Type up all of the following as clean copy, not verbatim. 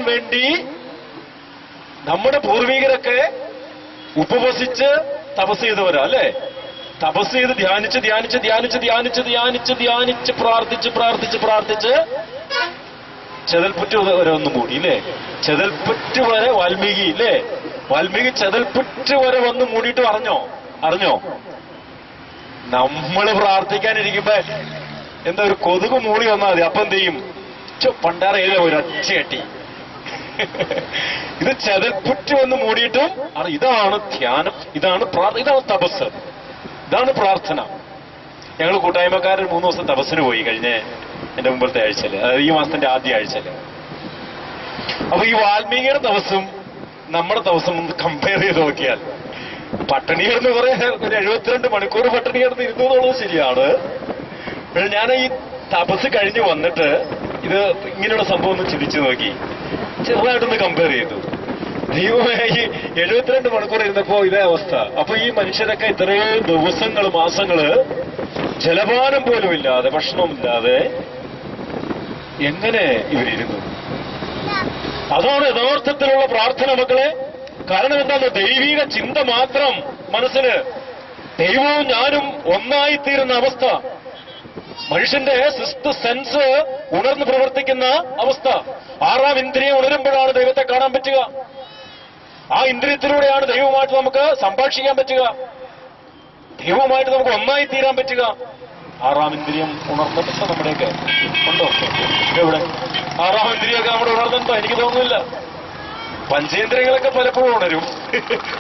വേണ്ടി നമ്മുടെ പൂർവികരൊക്കെ ഉപവസിച്ച് തപസ് ചെയ്തവരാ അല്ലേ? തപസ് ചെയ്ത് ധ്യാനിച്ച് ധ്യാനിച്ച് ധ്യാനിച്ച് ധ്യാനിച്ച് ധ്യാനിച്ച് ധ്യാനിച്ച് പ്രാർത്ഥിച്ച് പ്രാർത്ഥിച്ച് പ്രാർത്ഥിച്ച് ചെതൽപ്പുറ്റ് വരെ ഒന്ന് മൂടി ഇല്ലേ? ചെതൽപ്പുറ്റ് വരെ വാൽമീകി ഇല്ലേ? വാൽമീകി ചെതൽപ്പുറ്റ് വരെ വന്ന് മൂടിയിട്ട് അറിഞ്ഞോ? നമ്മള് പ്രാർത്ഥിക്കാനിരിക്കുമ്പോ എന്താ ഒരു കൊതുക് മൂടി വന്നാൽ മതി, അപ്പൊ എന്ത് ചെയ്യും? പണ്ടാറയിലെ ഒരു ഒച്ചയട്ടി. ഇത് ചെതൽപ്പുറ്റ് വന്ന് മൂടിയിട്ടും ഇതാണ് ധ്യാനം, ഇതാണ് തപസ്, ഇതാണ് പ്രാർത്ഥന. ഞങ്ങൾ കൂട്ടായ്മക്കാരൻ 3 ദിവസം തപസ്സിന് പോയി കഴിഞ്ഞ എന്റെ മുമ്പത്തെ ആഴ്ചയില്, അതായത് ഈ മാസത്തിന്റെ ആദ്യ ആഴ്ചയില്. അപ്പൊ ഈ വാൽമീകിയുടെ തപസ്സും നമ്മുടെ തപസ്സും കമ്പയർ ചെയ്ത് നോക്കിയാൽ പട്ടിണി കിടന്ന് കുറെ 72 മണിക്കൂർ പട്ടിണി കിടന്ന് ഇരുന്നു എന്നുള്ളത് ശരിയാണ്. പക്ഷെ ഞാൻ ഈ തപസ് കഴിഞ്ഞ് വന്നിട്ട് ഇത് ഇങ്ങനെയുള്ള സംഭവം ഒന്ന് ചിന്തിച്ചു നോക്കി, ചെറുതായിട്ടൊന്ന് കമ്പയർ ചെയ്തു. ദൈവമായി 72 മണിക്കൂർ ഇരുന്നപ്പോ ഇതേ അവസ്ഥ. അപ്പൊ ഈ മനുഷ്യരൊക്കെ ഇത്രയും ദിവസങ്ങള് മാസങ്ങള് ജലപാനം പോലും ഇല്ലാതെ ഭക്ഷണമില്ലാതെ എങ്ങനെ ഇവരിരുന്നു? അതാണ് യഥാർത്ഥത്തിലുള്ള പ്രാർത്ഥന മക്കളെ. കാരണം എന്താണ്? ദൈവിക ചിന്ത മാത്രം മനസ്സിന്, ദൈവവും ഞാനും ഒന്നായിത്തീരുന്ന അവസ്ഥ, മനുഷ്യന്റെ സിക്സ്ത് സെൻസ് ഉണർന്ന് പ്രവർത്തിക്കുന്ന അവസ്ഥ. 6ാം ഇന്ദ്രിയം ഉണരുമ്പോഴാണ് ദൈവത്തെ കാണാൻ പറ്റുക. ആ ഇന്ദ്രിയത്തിലൂടെയാണ് ദൈവവുമായിട്ട് നമുക്ക് സംഭാഷിക്കാൻ പറ്റുക, ദൈവവുമായിട്ട് നമുക്ക് ഒന്നായി തീരാൻ പറ്റുക. 6ാം ഇന്ദ്രിയം ഉണർന്നിട്ട് നമ്മുടെയൊക്കെ ഉണ്ടോ? എവിടെ 6ാം ഇന്ദ്രിയമൊക്കെ നമ്മുടെ ഉണർന്നിട്ടുണ്ടോ? എനിക്ക് തോന്നുന്നില്ല. പഞ്ചേന്ദ്രിയങ്ങളൊക്കെ പലപ്പോഴും ഉണരും,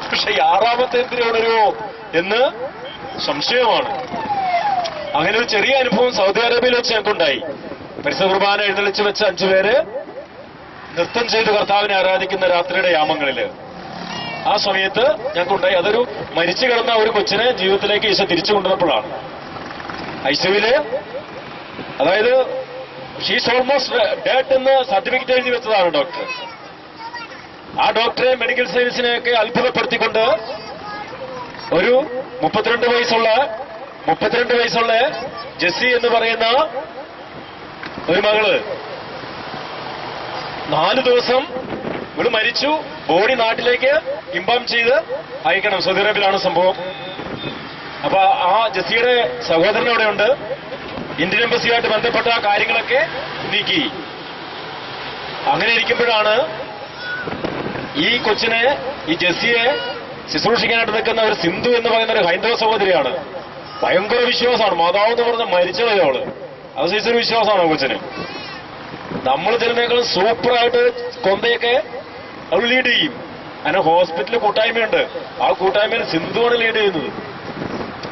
പക്ഷെ 6ാമത്തെ ഇന്ദ്രിയം ഉണരുമോ എന്ന് സംശയമാണ്. അങ്ങനെ ഒരു ചെറിയ അനുഭവം സൗദി അറേബ്യയിൽ വെച്ച് ഞങ്ങൾക്കുണ്ടായി. പരിശുദ്ധ കുർബാന എഴുന്നള്ളിച്ച് വെച്ച് 5 പേര് നൃത്തം ചെയ്ത് കർത്താവിനെ ആരാധിക്കുന്ന രാത്രിയുടെ യാമങ്ങളില് ആ സമയത്ത് ഞങ്ങൾക്കുണ്ടായി. അതൊരു മരിച്ചു കിടന്ന ഒരു കൊച്ചിനെ ജീവിതത്തിലേക്ക് ഈശോ തിരിച്ചു കൊണ്ടുവന്നപ്പോഴാണ്. ഐസിയുവില്, അതായത് ഷീസ് ഓൾമോസ്റ്റ് ഡെഡ് എന്ന് സർട്ടിഫിക്കറ്റ് എഴുതി വെച്ചതാണ് ഡോക്ടർ. ആ ഡോക്ടറെ മെഡിക്കൽ സയൻസിനെയൊക്കെ അത്ഭുതപ്പെടുത്തിക്കൊണ്ട് ഒരു 32 വയസ്സുള്ള ജെസ്സി എന്ന് പറയുന്ന ഒരു മകള് 4 ദിവസം ഇവിടെ മരിച്ചു. ബോഡി നാട്ടിലേക്ക് ഇംബാം ചെയ്ത് അയക്കണം. സൗദി അറേബ്യയിലാണ് സംഭവം. അപ്പൊ ആ ജെസ്സിയുടെ സഹോദരൻ അവിടെയുണ്ട്. ഇന്ത്യൻ എംബസിയുമായിട്ട് ബന്ധപ്പെട്ട കാര്യങ്ങളൊക്കെ നീക്കി. അങ്ങനെ ഇരിക്കുമ്പോഴാണ് ഈ കൊച്ചിനെ, ഈ ജെസ്സിയെ ശുശ്രൂഷിക്കാനായിട്ട് നിൽക്കുന്ന ഒരു സിന്ധു എന്ന് പറയുന്ന ഒരു ഹൈന്ദവ സഹോദരിയാണ്. ഭയങ്കര വിശ്വാസമാണ്. മാതാവ് എന്ന് പറഞ്ഞ മരിച്ചവരെ അവള്. അത് ഒരു വിശ്വാസമാണ് ആ കൊച്ചിന്. നമ്മൾ ചിലതിനേക്കാളും സൂപ്പറായിട്ട് കൊന്തയൊക്കെ അവൾ ലീഡ് ചെയ്യും. അങ്ങനെ ഹോസ്പിറ്റലിൽ കൂട്ടായ്മയുണ്ട്. ആ കൂട്ടായ്മയിൽ സിന്ധുവാണ് ലീഡ് ചെയ്യുന്നത്.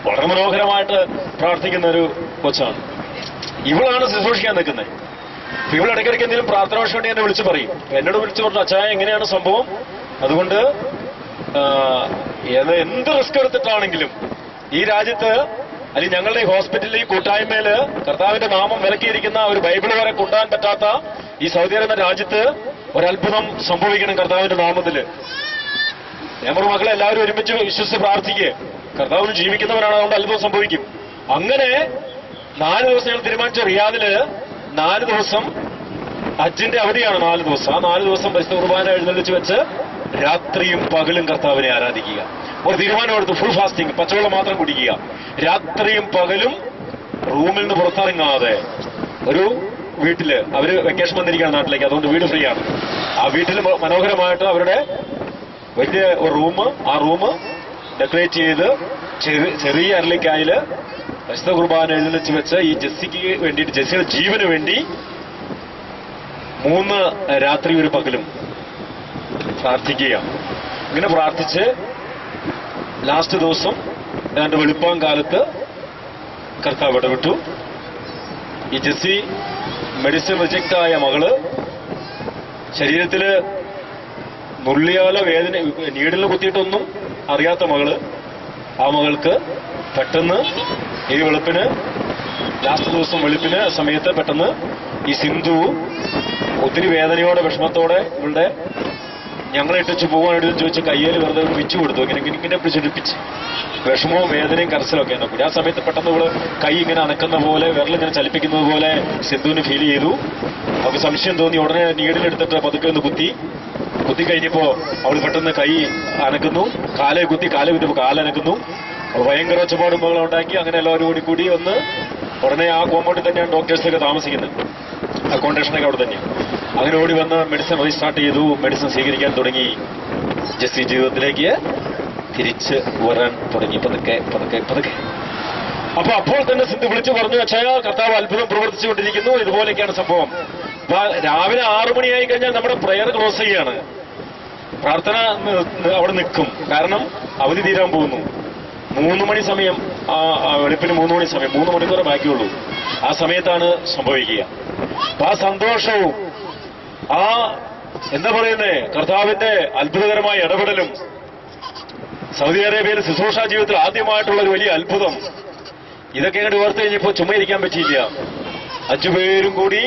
വളരെ മനോഹരമായിട്ട് പ്രാർത്ഥിക്കുന്ന ഒരു കൊച്ചാണ്. ഇവളാണ് ശുശ്രൂഷിക്കാൻ നിൽക്കുന്നത്. ഇവൾ ഇടയ്ക്കിടയ്ക്ക് എന്തെങ്കിലും പ്രാർത്ഥനാവശ്യം വേണ്ടി എന്നെ വിളിച്ചു പറയും. എന്നോട് വിളിച്ചു പറഞ്ഞു, അച്ചായ എങ്ങനെയാണ് സംഭവം, അതുകൊണ്ട് എന്ത് റിസ്ക് എടുത്തിട്ടാണെങ്കിലും ഈ രാജ്യത്ത് അല്ലെങ്കിൽ ഞങ്ങളുടെ ഈ ഹോസ്പിറ്റലിൽ ഈ കൂട്ടായ്മയില് കർത്താവിന്റെ നാമം വിലക്കിയിരിക്കുന്ന ഒരു ബൈബിൾ വരെ കൊണ്ടുപോകാൻ പറ്റാത്ത ഈ സൗദി അറേബ്യ രാജ്യത്ത് ഒരത്ഭുതം സംഭവിക്കണം കർത്താവിന്റെ നാമത്തില്. ഞാൻ പറഞ്ഞു, മക്കളെ എല്ലാവരും ഒരുമിച്ച് വിശ്വസിച്ച് പ്രാർത്ഥിക്കുക. കർത്താവിന് ജീവിക്കുന്നവരാണ്, അതുകൊണ്ട് അത്ഭുതം സംഭവിക്കും. അങ്ങനെ 4 ദിവസം ഞങ്ങൾ തീരുമാനിച്ച റിയാദില് 4 ദിവസം ഹജ്ജിന്റെ അവധിയാണ്. 4 ദിവസം. ആ 4 ദിവസം പരിശുദ്ധ കുർബാന എഴുന്നള്ളിച്ച് വെച്ച് രാത്രിയും പകലും കർത്താവിനെ ആരാധിക്കുക. ഒരു തീരുമാനമെടുത്തു, ഫുൾ ഫാസ്റ്റിംഗ്, പച്ചവെള്ളം മാത്രം കുടിക്കുക. രാത്രിയും പകലും റൂമിൽ നിന്ന് പുറത്തിറങ്ങാതെ ഒരു വീട്ടില്, അവര് വെക്കേഷൻ വന്നിരിക്കുകയാണ് നാട്ടിലേക്ക്, അതുകൊണ്ട് വീട് ഫ്രീ ആണ്. ആ വീട്ടിൽ മനോഹരമായിട്ട് അവരുടെ വലിയ ഒരു റൂം, ആ റൂം ഡെക്കറേറ്റ് ചെയ്ത് ചെറിയ അരളിക്കായില് പരിശുദ്ധ കുർബാന എഴുന്നള്ളിച്ച് വെച്ച് ഈ ജെസ്സിക്ക് വേണ്ടിയിട്ട്, ജെസ്സിയുടെ ജീവന് വേണ്ടി 3 രാത്രി ഒരു പകലും പ്രാർത്ഥിക്കുക. ഇങ്ങനെ പ്രാർത്ഥിച്ച് ലാസ്റ്റ് ദിവസം ഏതാണ്ട് വെളുപ്പാൻ കാലത്ത് കർത്താവ് ഇടപെട്ടു. ഈ ജെസ്സി മെഡിസിൻ റിജക്റ്റായ മകള്, ശരീരത്തില് നുള്ളിയാലോ വേദന നീഡിലിന് കുത്തിയിട്ടൊന്നും അറിയാത്ത മകള്, ആ മകൾക്ക് പെട്ടെന്ന് ഈ വെളുപ്പിന്, ലാസ്റ്റ് ദിവസം വെളുപ്പിന് സമയത്ത് പെട്ടെന്ന് ഈ സിന്ധു ഒത്തിരി വേദനയോടെ വിഷമത്തോടെ ഇവളുടെ ഞങ്ങളെ ഇട്ടിച്ച് പോകാനായിട്ട് ചോദിച്ച് കയ്യിൽ വെറുതെ ഒരു പിച്ചു കൊടുത്തു. ഇങ്ങനെ പിടിച്ചെടുപ്പിച്ച് വിഷമവും വേദനയും കരച്ചിലൊക്കെ എന്നെ കൂടി. ആ സമയത്ത് പെട്ടെന്ന് ഇവള് കൈ ഇങ്ങനെ അനക്കുന്ന പോലെ വിരലിങ്ങനെ ചലിപ്പിക്കുന്നത് പോലെ സിന്ധുവിന് ഫീൽ ചെയ്തു. അവർക്ക് സംശയം തോന്നി. ഉടനെ നീഡിലെടുത്തിട്ട് പതുക്കെ ഒന്ന് കുത്തി കഴിഞ്ഞപ്പോ അവൾ പെട്ടെന്ന് കൈ അനക്കുന്നു, കാലെ കുത്തിയപ്പോ കാലനക്കുന്നു. ഭയങ്കര ഒച്ചപ്പാടും ബഹളം ഉണ്ടാക്കി. അങ്ങനെ എല്ലാവരും കൂടി വന്ന് ഉടനെ ആ കോമ്പൗണ്ടിൽ തന്നെയാണ് ഡോക്ടേഴ്സൊക്കെ താമസിക്കുന്നത്. അക്കോമഡേഷനൊക്കെ അവിടെ തന്നെയാണ്. അങ്ങനെ ഓടി വന്ന് മെഡിസിൻ റീസ്റ്റാർട്ട് ചെയ്തു. മെഡിസിൻ സ്വീകരിക്കാൻ തുടങ്ങി. ജസ്റ്റ് ജീവിതത്തിലേക്ക് തിരിച്ച് വരാൻ തുടങ്ങി പതുക്കെ. അപ്പോൾ തന്നെ സിന്ധു വിളിച്ചു പറഞ്ഞു, അച്ഛാ കർത്താവ് അത്ഭുതം പ്രവർത്തിച്ചുകൊണ്ടിരിക്കുന്നു, ഇതുപോലെയൊക്കെയാണ് സംഭവം. അപ്പൊ രാവിലെ 6 മണിയായി കഴിഞ്ഞാൽ നമ്മുടെ പ്രെയർ ക്ലോസ് ചെയ്യാണ്. പ്രാർത്ഥന അവിടെ നിൽക്കും. കാരണം അവധി തീരാൻ പോകുന്നു. 3 മണി സമയം, വെളുപ്പിന് 3 മണി സമയം, 3 മണിക്കൂറേ ബാക്കിയുള്ളൂ. ആ സമയത്താണ് സംഭവിക്കുക. അപ്പൊ ആ സന്തോഷവും എന്താ പറയുന്നേ, കർത്താവിന്റെ അത്ഭുതകരമായ ഇടപെടലും, സൗദി അറേബ്യയിൽ ശുശ്രൂഷാ ജീവിതത്തിൽ ആദ്യമായിട്ടുള്ള ഒരു വലിയ അത്ഭുതം, ഇതൊക്കെ അങ്ങോട്ട് ഓർത്ത് കഴിഞ്ഞപ്പോ ചുമ്മാ ഇരിക്കാൻ പറ്റിയില്ല. 5 പേരും കൂടി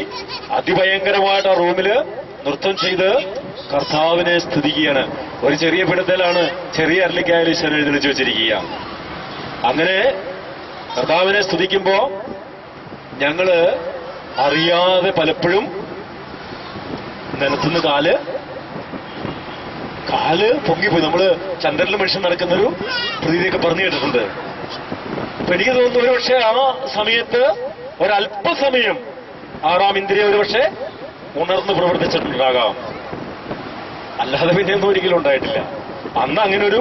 അതിഭയങ്കരമായിട്ട് ആ റൂമില് നൃത്തം ചെയ്ത് കർത്താവിനെ സ്തുതിക്കുകയാണ്. ഒരു ചെറിയ പിടുത്തലാണ് ചെറിയ അരളിക്കായാലും ഈശ്വരൻ എഴുന്നള്ളിച്ചു വെച്ചിരിക്കുക. അങ്ങനെ കർത്താവിനെ സ്തുതിക്കുമ്പോ ഞങ്ങള് അറിയാതെ പലപ്പോഴും നിലത്തുനിന്ന് കാല് പൊങ്ങിപ്പോയി. നമ്മള് ചന്ദ്രനിൽ മനുഷ്യൻ നടക്കുന്നൊരു പ്രതീതിയൊക്കെ പറഞ്ഞു കേട്ടിട്ടുണ്ട്. അപ്പൊ എനിക്ക് തോന്നുന്നു ഒരുപക്ഷെ ആ സമയത്ത് ഒരല്പസമയം 6ാം ഇന്ദ്രിയം ഒരുപക്ഷെ ഉണർന്ന് പ്രവർത്തിച്ചിട്ടുണ്ടാകാം. അല്ലാതെ പിന്നെ ഒന്നും ഒരിക്കലും ഉണ്ടായിട്ടില്ല. അന്ന് അങ്ങനെ ഒരു